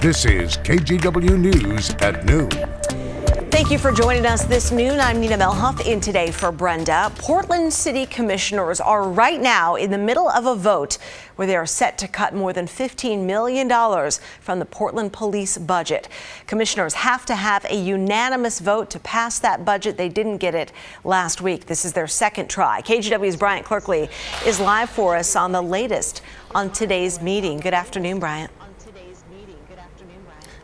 This is KGW News at noon. Thank you for joining us this noon. I'm Nina Melhoff in Today for Brenda. Portland City Commissioners are right now in the middle of a vote where they are set to cut more than $15 million from the Portland police budget. Commissioners have to have a unanimous vote to pass that budget. They didn't get it last week. This is their second try. KGW's Bryant Clerkley is live for us on the latest on today's meeting. Good afternoon, Bryant.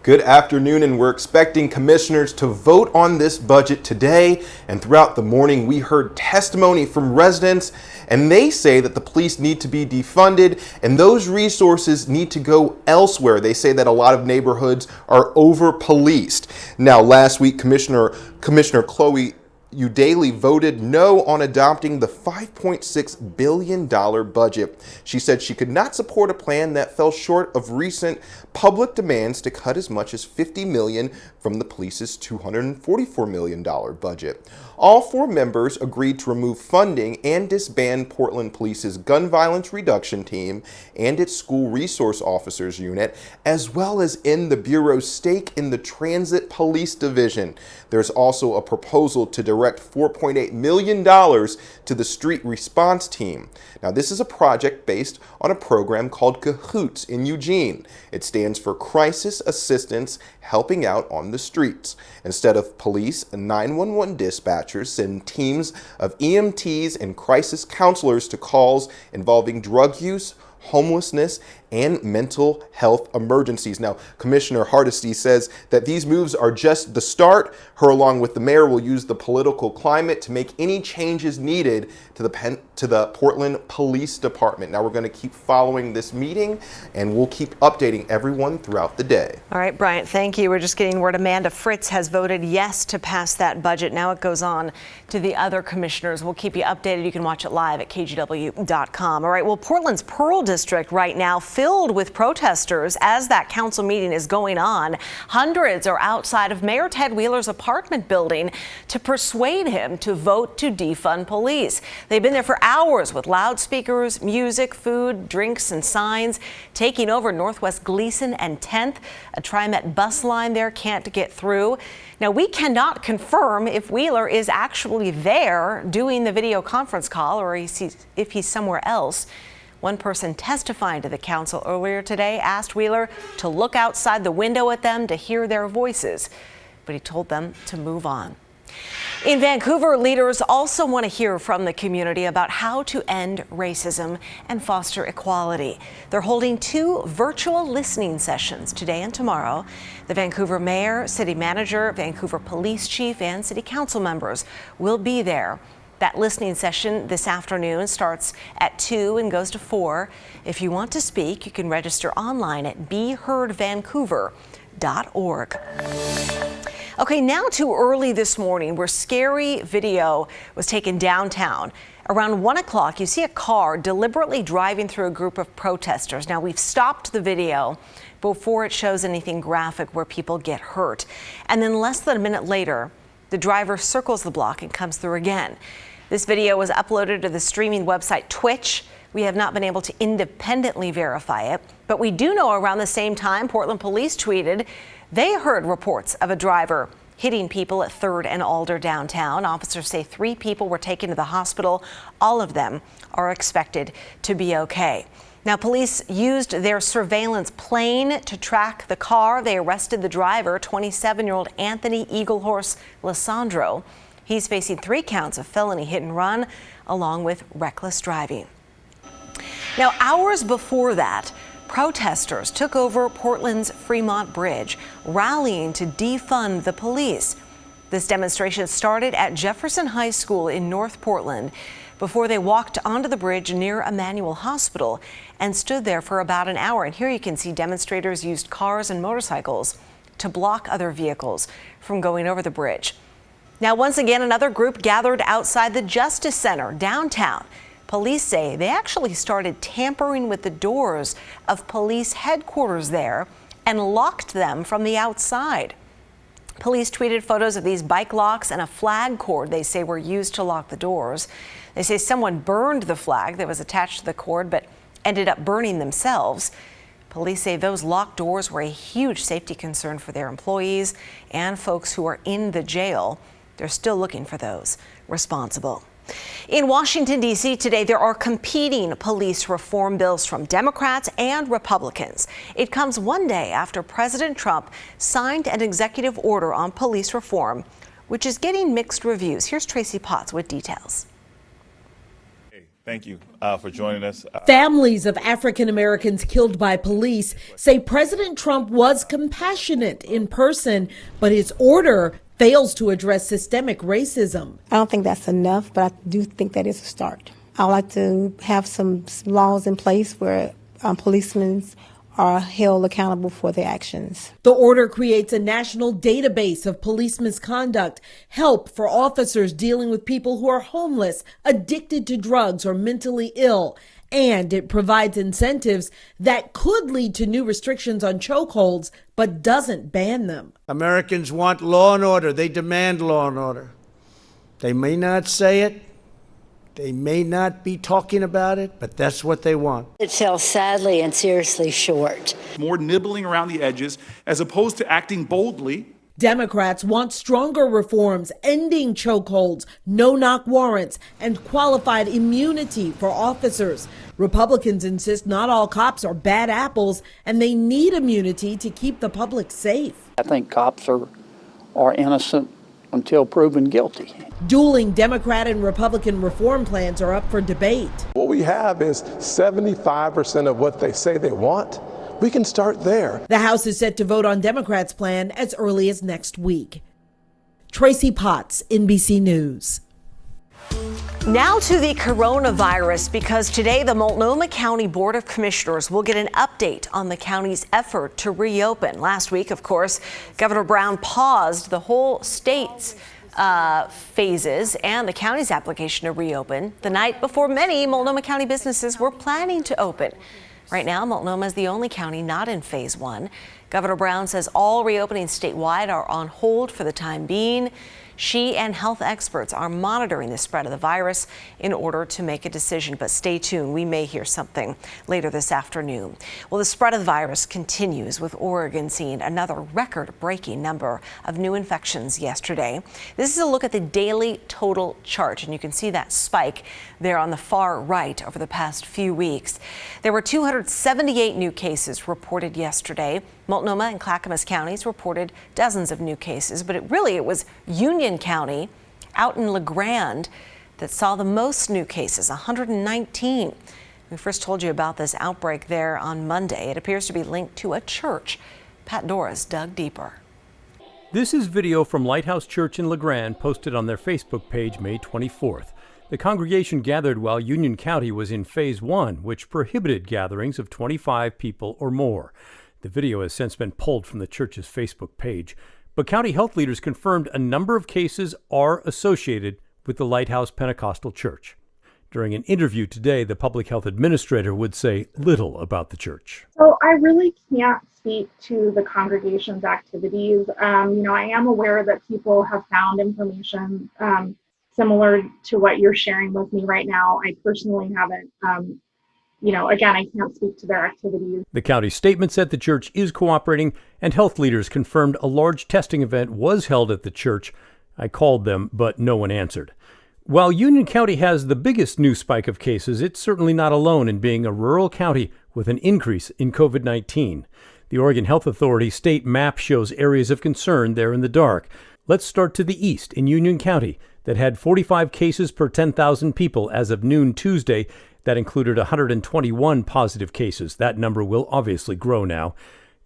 Good afternoon, and we're expecting commissioners to vote on this budget today. And throughout the morning, we heard testimony from residents, and they say that the police need to be defunded and those resources need to go elsewhere. They say that a lot of neighborhoods are over-policed. Now, last week, Commissioner Chloe Eudaly voted no on adopting the $5.6 billion budget. She said she could not support a plan that fell short of recent public demands to cut as much as $50 million from the police's $244 million budget. All four members agreed to remove funding and disband Portland Police's gun violence reduction team and its school resource officers unit, as well as end the Bureau's stake in the Transit Police Division. There's also a proposal to direct $4.8 million to the street response team. Now, this is a project based on a program called CAHOOTS in Eugene. It stands for Crisis Assistance Helping Out on the Streets. Instead of police, 911 dispatchers send teams of EMTs and crisis counselors to calls involving drug use, homelessness, and mental health emergencies. Now, Commissioner Hardesty says that these moves are just the start. Her, along with the mayor, will use the political climate to make any changes needed to the Portland Police Department. Now, we're going to keep following this meeting, and we'll keep updating everyone throughout the day. All right, Bryant, thank you. We're just getting word Amanda Fritz has voted yes to pass that budget. Now it goes on to the other commissioners. We'll keep you updated. You can watch it live at kgw.com. All right, well, Portland's Pearl District right now filled with protesters as that council meeting is going on. Hundreds are outside of Mayor Ted Wheeler's apartment building to persuade him to vote to defund police. They've been there for hours with loudspeakers, music, food, drinks, and signs. Taking over Northwest Gleason and 10th, a TriMet bus line there can't get through. Now, we cannot confirm if Wheeler is actually there doing the video conference call or if he's somewhere else. One person testifying to the council earlier today asked Wheeler to look outside the window at them to hear their voices, but he told them to move on. In Vancouver, leaders also want to hear from the community about how to end racism and foster equality. They're holding 2 virtual listening sessions today and tomorrow. The Vancouver mayor, city manager, Vancouver police chief, and city council members will be there. That listening session this afternoon starts at 2 and goes to 4. If you want to speak, you can register online at beheardvancouver.org. Okay, now too early this morning where scary video was taken downtown. Around 1 o'clock, you see a car deliberately driving through a group of protesters. Now, we've stopped the video before it shows anything graphic where people get hurt. And then less than a minute later, the driver circles the block and comes through again. This video was uploaded to the streaming website Twitch. We have not been able to independently verify it, but we do know around the same time Portland police tweeted they heard reports of a driver hitting people at 3rd and Alder downtown. Officers say 3 people were taken to the hospital. All of them are expected to be okay. Now, police used their surveillance plane to track the car. They arrested the driver, 27-year-old Anthony Eaglehorse Lissandro. He's facing 3 counts of felony hit and run, along with reckless driving. Now, hours before that, protesters took over Portland's Fremont Bridge, rallying to defund the police. This demonstration started at Jefferson High School in North Portland before they walked onto the bridge near Emmanuel Hospital and stood there for about an hour. And here you can see demonstrators used cars and motorcycles to block other vehicles from going over the bridge. Now, once again, another group gathered outside the Justice Center downtown. Police say they actually started tampering with the doors of police headquarters there and locked them from the outside. Police tweeted photos of these bike locks and a flag cord they say were used to lock the doors. They say someone burned the flag that was attached to the cord but ended up burning themselves. Police say those locked doors were a huge safety concern for their employees and folks who are in the jail. They're still looking for those responsible. In Washington, D.C. today, there are competing police reform bills from Democrats and Republicans. It comes one day after President Trump signed an executive order on police reform, which is getting mixed reviews. Here's Tracy Potts with details. Thank you for joining us. Families of African Americans killed by police say President Trump was compassionate in person, but his order fails to address systemic racism. I don't think that's enough, but I do think that is a start. I'd like to have some laws in place where policemen are held accountable for their actions. The order creates a national database of police misconduct, help for officers dealing with people who are homeless, addicted to drugs, or mentally ill. And it provides incentives that could lead to new restrictions on chokeholds, but doesn't ban them. Americans want law and order. They demand law and order. They may not say it. They may not be talking about it, but that's what they want. It fell sadly and seriously short. More nibbling around the edges as opposed to acting boldly. Democrats want stronger reforms, ending chokeholds, no-knock warrants, and qualified immunity for officers. Republicans insist not all cops are bad apples, and they need immunity to keep the public safe. I think cops are innocent until proven guilty. Dueling Democrat and Republican reform plans are up for debate. What we have is 75% of what they say they want. We can start there. The House is set to vote on Democrats' plan as early as next week. Tracy Potts, NBC News. Now to the coronavirus, because today the Multnomah County Board of Commissioners will get an update on the county's effort to reopen. Last week, of course, Governor Brown paused the whole state's phases and the county's application to reopen the night before many Multnomah County businesses were planning to open. Right now, Multnomah is the only county not in phase one. Governor Brown says all reopenings statewide are on hold for the time being. She and health experts are monitoring the spread of the virus in order to make a decision. But stay tuned. We may hear something later this afternoon. Well, the spread of the virus continues, with Oregon seeing another record-breaking number of new infections yesterday. This is a look at the daily total chart, and you can see that spike there on the far right over the past few weeks. There were 278 new cases reported yesterday. Multnomah and Clackamas counties reported dozens of new cases, but it was Union County out in Grande that saw the most new cases, 119. We first told you about this outbreak there on Monday. It appears to be linked to a church. Pat Doris dug deeper. This is video from Lighthouse Church in Grande posted on their Facebook page May 24th. The congregation gathered while Union County was in phase one, which prohibited gatherings of 25 people or more. The video has since been pulled from the church's Facebook page, but county health leaders confirmed a number of cases are associated with the Lighthouse Pentecostal Church. During an interview today, the public health administrator would say little about the church. So I really can't speak to the congregation's activities. I am aware that people have found information similar to what you're sharing with me right now. I personally haven't. Again, I can't speak to their activities. The county statement said the church is cooperating, and health leaders confirmed a large testing event was held at the church. I called them, but no one answered. While Union County has the biggest new spike of cases, it's certainly not alone in being a rural county with an increase in COVID-19. The Oregon Health Authority state map shows areas of concern there in the dark. Let's start to the east in Union County that had 45 cases per 10,000 people as of noon Tuesday. That included 121 positive cases. That number will obviously grow now.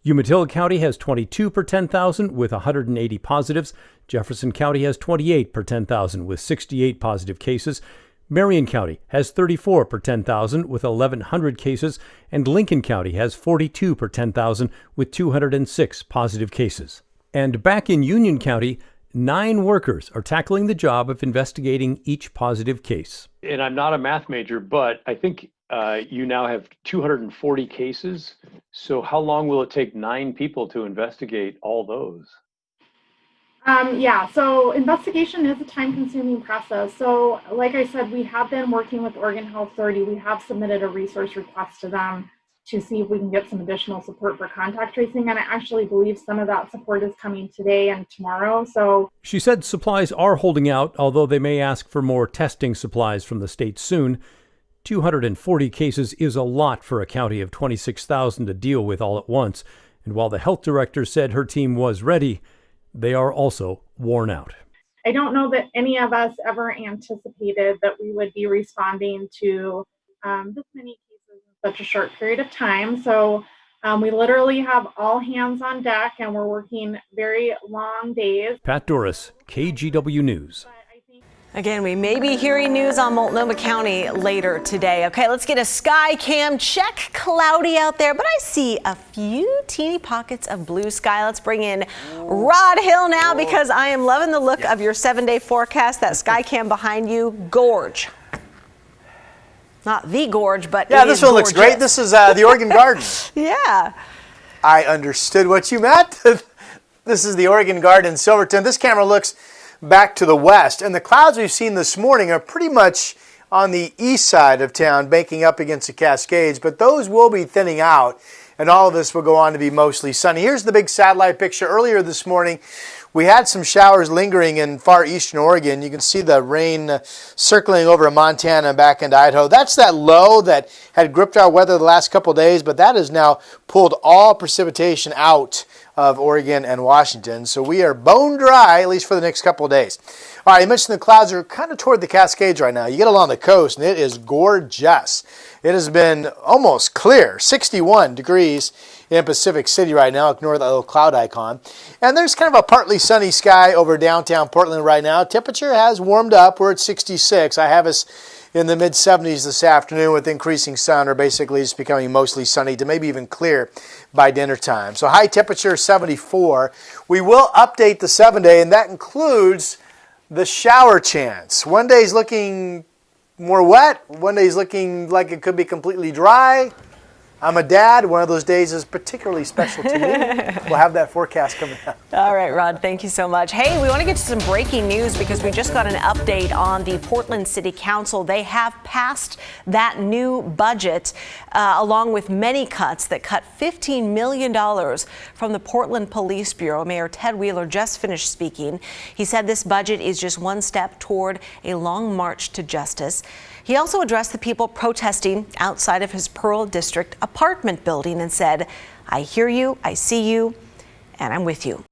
Umatilla County has 22 per 10,000 with 180 positives. Jefferson County has 28 per 10,000 with 68 positive cases. Marion County has 34 per 10,000 with 1,100 cases. And Lincoln County has 42 per 10,000 with 206 positive cases. And back in Union County, 9 workers are tackling the job of investigating each positive case. And I'm not a math major, but I think you now have 240 cases. So how long will it take 9 people to investigate all those? So investigation is a time-consuming process. So like I said, we have been working with Oregon Health Authority. We have submitted a resource request to them to see if we can get some additional support for contact tracing. And I actually believe some of that support is coming today and tomorrow. So She said supplies are holding out, although they may ask for more testing supplies from the state soon. 240 cases is a lot for a county of 26,000 to deal with all at once. And while the health director said her team was ready, they are also worn out. I don't know that any of us ever anticipated that we would be responding to this many cases in such a short period of time. So we literally have all hands on deck, and we're working very long days. Pat Doris, KGW News. Again, we may be hearing news on Multnomah County later today. Okay, let's get a sky cam check. Cloudy out there, but I see a few teeny pockets of blue sky. Let's bring in Rod Hill now, because I am loving the look of your 7-day forecast. That sky cam behind you, gorge. Not the gorge, but yeah, this one looks great. This is the Oregon Garden. Yeah. I understood what you meant. This is the Oregon Garden in Silverton. This camera looks back to the west, and the clouds we've seen this morning are pretty much on the east side of town, banking up against the Cascades, but those will be thinning out, and all of this will go on to be mostly sunny. Here's the big satellite picture. Earlier this morning, we had some showers lingering in far eastern Oregon. You can see the rain circling over Montana and back into Idaho. That's that low that had gripped our weather the last couple of days, but that has now pulled all precipitation out of Oregon and Washington. So we are bone dry, at least for the next couple of days. All right, I mentioned the clouds are kind of toward the Cascades right now. You get along the coast, and it is gorgeous. It has been almost clear, 61 degrees in Pacific City right now. Ignore that little cloud icon. And there's kind of a partly sunny sky over downtown Portland right now. Temperature has warmed up. We're at 66. I have us in the mid-70s this afternoon with increasing sun, or basically it's becoming mostly sunny to maybe even clear by dinner time. So high temperature 74. We will update the 7-day, and that includes the shower chance. One day is looking more wet. One day is looking like it could be completely dry. I'm a dad. One of those days is particularly special to me. We'll have that forecast coming up. All right, Rod, thank you so much. Hey, we want to get to some breaking news because we just got an update on the Portland City Council. They have passed that new budget along with many cuts that cut $15 million from the Portland Police Bureau. Mayor Ted Wheeler just finished speaking. He said this budget is just one step toward a long march to justice. He also addressed the people protesting outside of his Pearl District apartment building and said, "I hear you, I see you, and I'm with you."